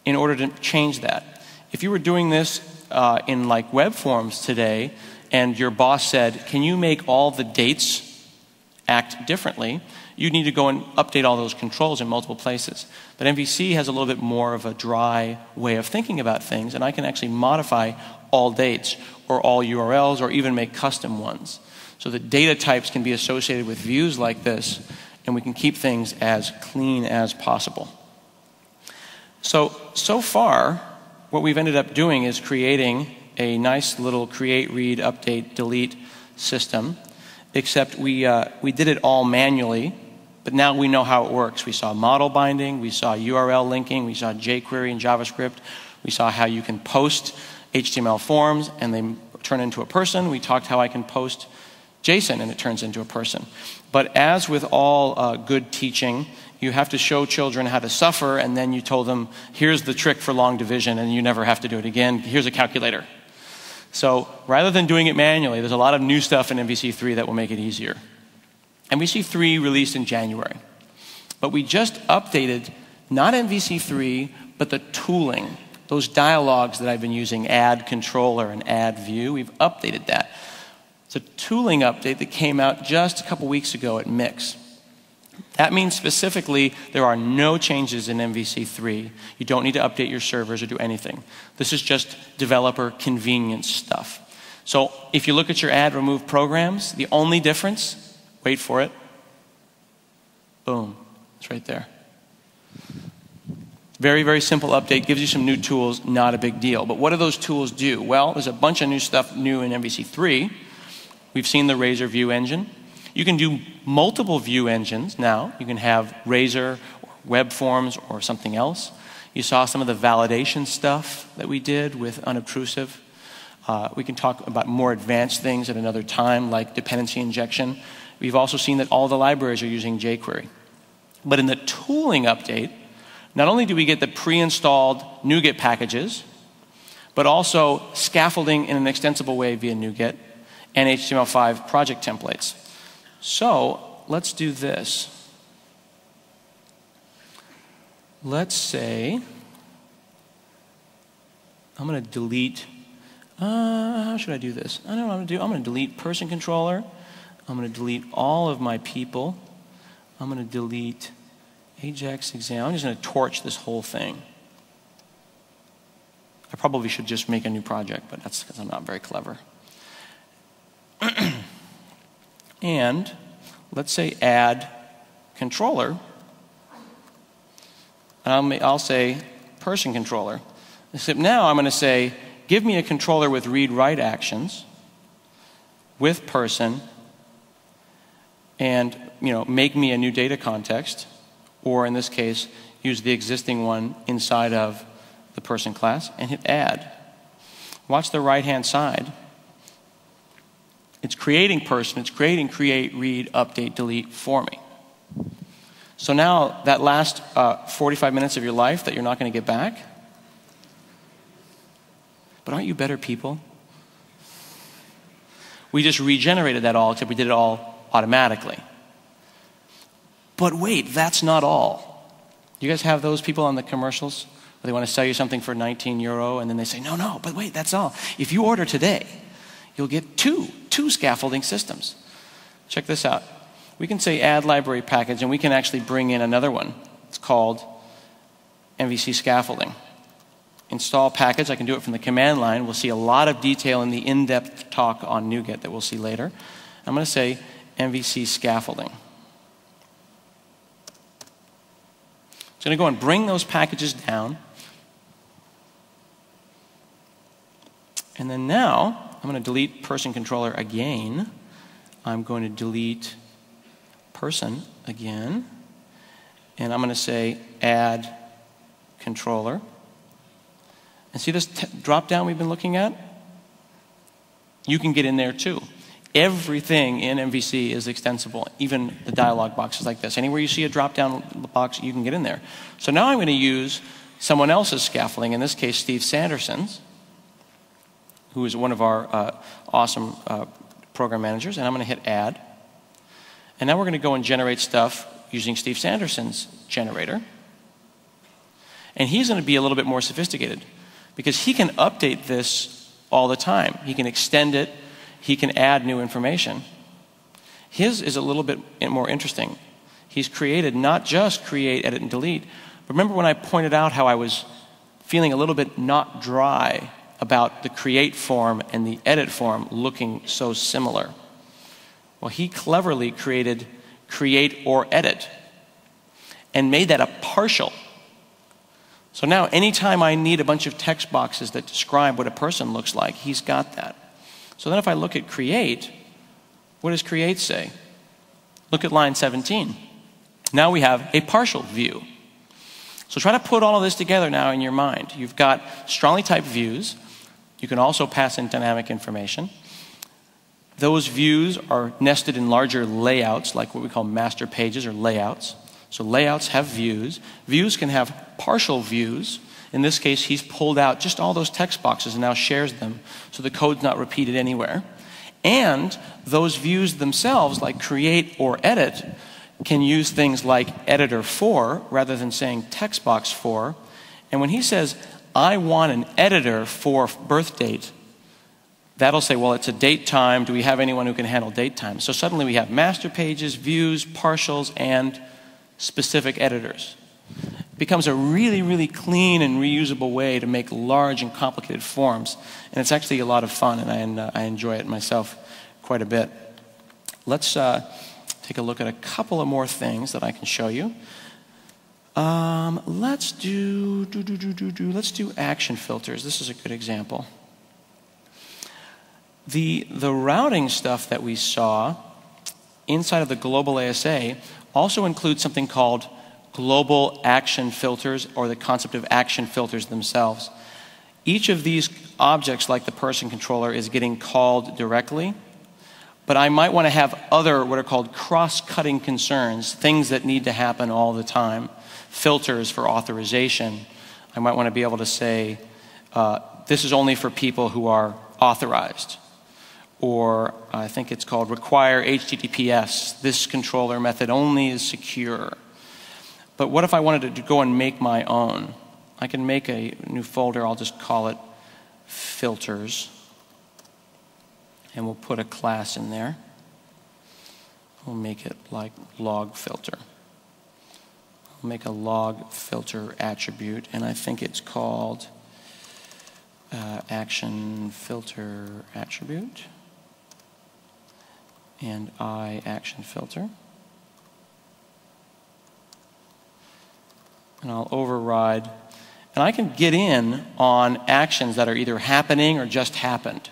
S1: in order to change that. If you were doing this in like web forms today, and your boss said, can you make all the dates act differently, you'd need to go and update all those controls in multiple places. But MVC has a little bit more of a dry way of thinking about things, and I can actually modify all dates or all URLs or even make custom ones. So that data types can be associated with views like this, and we can keep things as clean as possible. So far, what we've ended up doing is creating a nice little create, read, update, delete system, except we did it all manually, but now we know how it works. We saw model binding, we saw URL linking, we saw jQuery and JavaScript, we saw how you can post HTML forms and they turn into a person. We talked how I can post JSON and it turns into a person. But as with all good teaching, you have to show children how to suffer, and then you told them, here's the trick for long division, and you never have to do it again. Here's a calculator. So rather than doing it manually, there's a lot of new stuff in MVC3 that will make it easier. MVC3 released in January. But we just updated, not MVC3, but the tooling. Those dialogues that I've been using, add controller and add view, we've updated that. It's a tooling update that came out just a couple weeks ago at Mix. That means specifically there are no changes in MVC3. You don't need to update your servers or do anything. This is just developer convenience stuff. So if you look at your add remove programs, the only difference, wait for it, boom, it's right there. Very, very simple update, gives you some new tools, not a big deal. But what do those tools do? Well, there's a bunch of new stuff new in MVC3. We've seen the Razor view engine. You can do multiple view engines now. You can have Razor or web forms or something else. You saw some of the validation stuff that we did with unobtrusive. We can talk about more advanced things at another time, like dependency injection. We've also seen that all the libraries are using jQuery. But in the tooling update, not only do we get the pre-installed NuGet packages, but also scaffolding in an extensible way via NuGet and HTML5 project templates. So let's do this. Let's say I'm going to delete, how should I do this? I don't know what I'm going to do. I'm going to delete person controller. I'm going to delete all of my people. I'm going to delete Ajax exam. I'm just going to torch this whole thing. I probably should just make a new project, but that's because I'm not very clever. And let's say add controller. I'll say person controller. Except now I'm going to say, give me a controller with read-write actions with person, and make me a new data context, or in this case, use the existing one inside of the person class, and hit add. Watch the right-hand side. It's creating person, it's creating create, read, update, delete for me. So now that last 45 minutes of your life that you're not going to get back, but aren't you better people? We just regenerated that all, except we did it all automatically. But wait, that's not all. You guys have those people on the commercials where they want to sell you something for €19 and then they say, no, but wait, that's all. If you order today, you'll get two scaffolding systems. Check this out. We can say add library package and we can actually bring in another one. It's called MVC scaffolding. Install package, I can do it from the command line. We'll see a lot of detail in the in-depth talk on NuGet that we'll see later. I'm going to say MVC scaffolding. It's going to go and bring those packages down. And then now, I'm going to delete person controller again. I'm going to delete person again. And I'm going to say add controller. And see this drop down we've been looking at? You can get in there too. Everything in MVC is extensible, even the dialog boxes like this. Anywhere you see a drop down box, you can get in there. So now I'm going to use someone else's scaffolding, in this case Steve Sanderson's, who is one of our awesome program managers, and I'm going to hit add. And now we're going to go and generate stuff using Steve Sanderson's generator. And he's going to be a little bit more sophisticated because he can update this all the time. He can extend it. He can add new information. His is a little bit more interesting. He's created not just create, edit, and delete. But remember when I pointed out how I was feeling a little bit not dry about the create form and the edit form looking so similar? Well, he cleverly created create or edit and made that a partial. So now anytime I need a bunch of text boxes that describe what a person looks like, he's got that. So then if I look at create, what does create say? Look at line 17. Now we have a partial view. So try to put all of this together now in your mind. You've got strongly typed views. You can also pass in dynamic information. Those views are nested in larger layouts, like what we call master pages or layouts. So layouts have views. Views can have partial views. In this case, he's pulled out just all those text boxes and now shares them, so the code's not repeated anywhere. And those views themselves, like create or edit, can use things like editor for rather than saying text box for. And when he says, I want an editor for birth date, that'll say, well, it's a date time. Do we have anyone who can handle date time? So suddenly we have master pages, views, partials, and specific editors. It becomes a really, really clean and reusable way to make large and complicated forms. And it's actually a lot of fun, and I enjoy it myself quite a bit. Let's take a look at a couple of more things that I can show you. Let's do action filters. This is a good example. The routing stuff that we saw inside of the global ASA also includes something called global action filters, or the concept of action filters themselves. Each of these objects, like the person controller, is getting called directly, but I might want to have other what are called cross-cutting concerns, things that need to happen all the time, filters for authorization. I might want to be able to say, this is only for people who are authorized. Or I think it's called require HTTPS. This controller method only is secure. But what if I wanted to go and make my own? I can make a new folder. I'll just call it filters. And we'll put a class in there. We'll make it like log filter. I'll make a log filter attribute, and I think it's called action filter attribute. And action filter. And I'll override. And I can get in on actions that are either happening or just happened.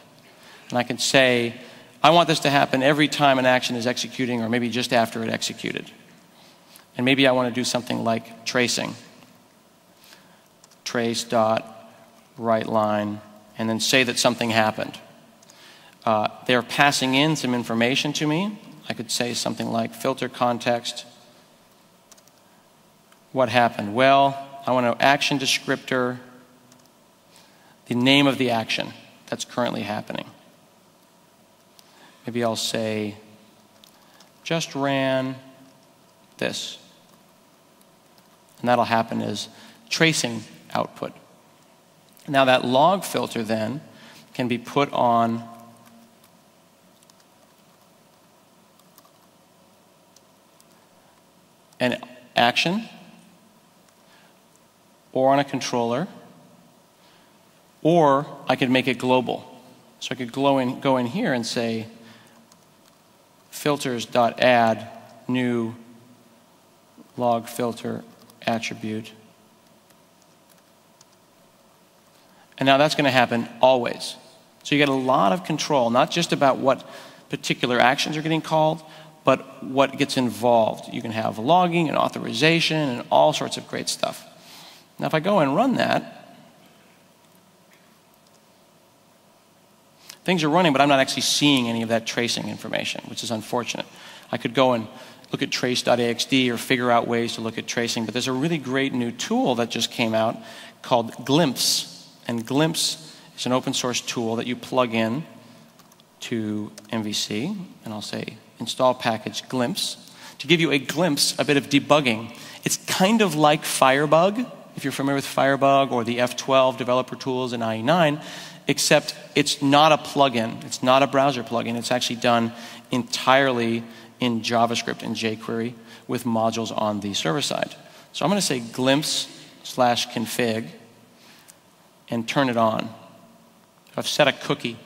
S1: And I can say, I want this to happen every time an action is executing, or maybe just after it executed. And maybe I want to do something like tracing. Trace dot right line, and then say that something happened. They're passing in some information to me. I could say something like filter context. What happened? Well, I want an action descriptor, the name of the action that's currently happening. Maybe I'll say, just ran this. And that'll happen as tracing output. Now that log filter then can be put on an action or on a controller, or I could make it global. So I could go in here and say filters.add new log filter attribute. And now that's going to happen always. So you get a lot of control, not just about what particular actions are getting called, but what gets involved. You can have logging and authorization and all sorts of great stuff. Now if I go and run that, things are running, but I'm not actually seeing any of that tracing information, which is unfortunate. I could go and look at trace.axd or figure out ways to look at tracing, but there's a really great new tool that just came out called Glimpse. And Glimpse is an open source tool that you plug in to MVC, and I'll say install package Glimpse to give you a glimpse, a bit of debugging. It's kind of like Firebug, if you're familiar with Firebug or the F12 developer tools in IE9, except it's not a plugin. It's not a browser plugin. It's actually done entirely in JavaScript and jQuery with modules on the server side. So I'm going to say glimpse/config and turn it on. I've set a cookie.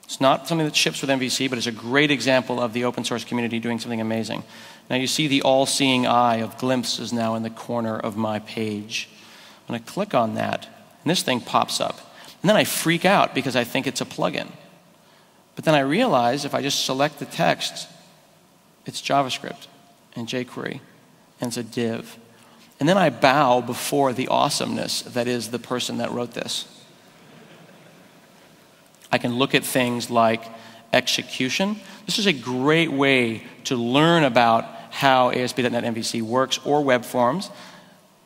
S1: It's not something that ships with MVC, but it's a great example of the open source community doing something amazing. Now you see the all-seeing eye of Glimpse is now in the corner of my page. I'm going to click on that, and this thing pops up. And then I freak out because I think it's a plugin. But then I realize if I just select the text, it's JavaScript and jQuery, and it's a div. And then I bow before the awesomeness that is the person that wrote this. I can look at things like execution. This is a great way to learn about how ASP.NET MVC works, or web forms.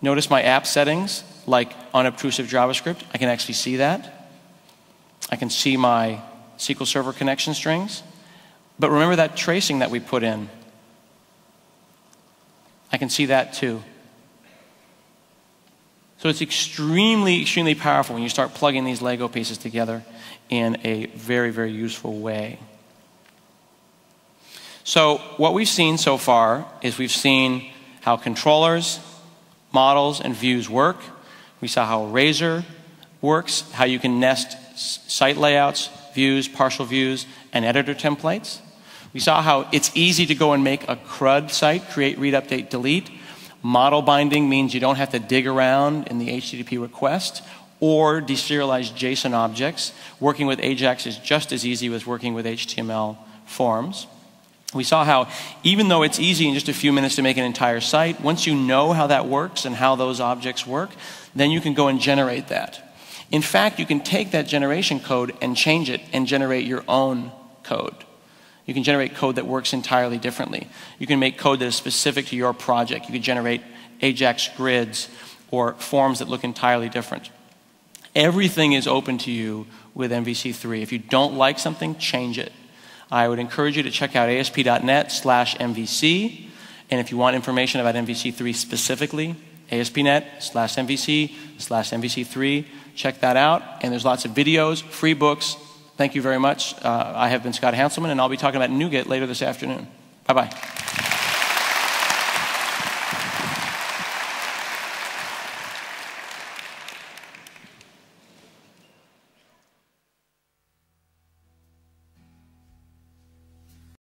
S1: Notice my app settings, like unobtrusive JavaScript. I can actually see that. I can see my SQL Server connection strings. But remember that tracing that we put in. I can see that too. So it's extremely, extremely powerful when you start plugging these Lego pieces together in a very, very useful way. So what we've seen so far is we've seen how controllers, models, and views work. We saw how Razor works, how you can nest site layouts, views, partial views, and editor templates. We saw how it's easy to go and make a CRUD site, create, read, update, delete. Model binding means you don't have to dig around in the HTTP request or deserialize JSON objects. Working with AJAX is just as easy as working with HTML forms. We saw how even though it's easy in just a few minutes to make an entire site, once you know how that works and how those objects work, then you can go and generate that. In fact, you can take that generation code and change it and generate your own code. You can generate code that works entirely differently. You can make code that is specific to your project. You can generate AJAX grids or forms that look entirely different. Everything is open to you with MVC3. If you don't like something, change it. I would encourage you to check out asp.net/MVC. And if you want information about MVC3 specifically, asp.net/MVC/MVC3. Check that out. And there's lots of videos, free books. Thank you very much. I have been Scott Hanselman, and I'll be talking about NuGet later this afternoon. Bye-bye.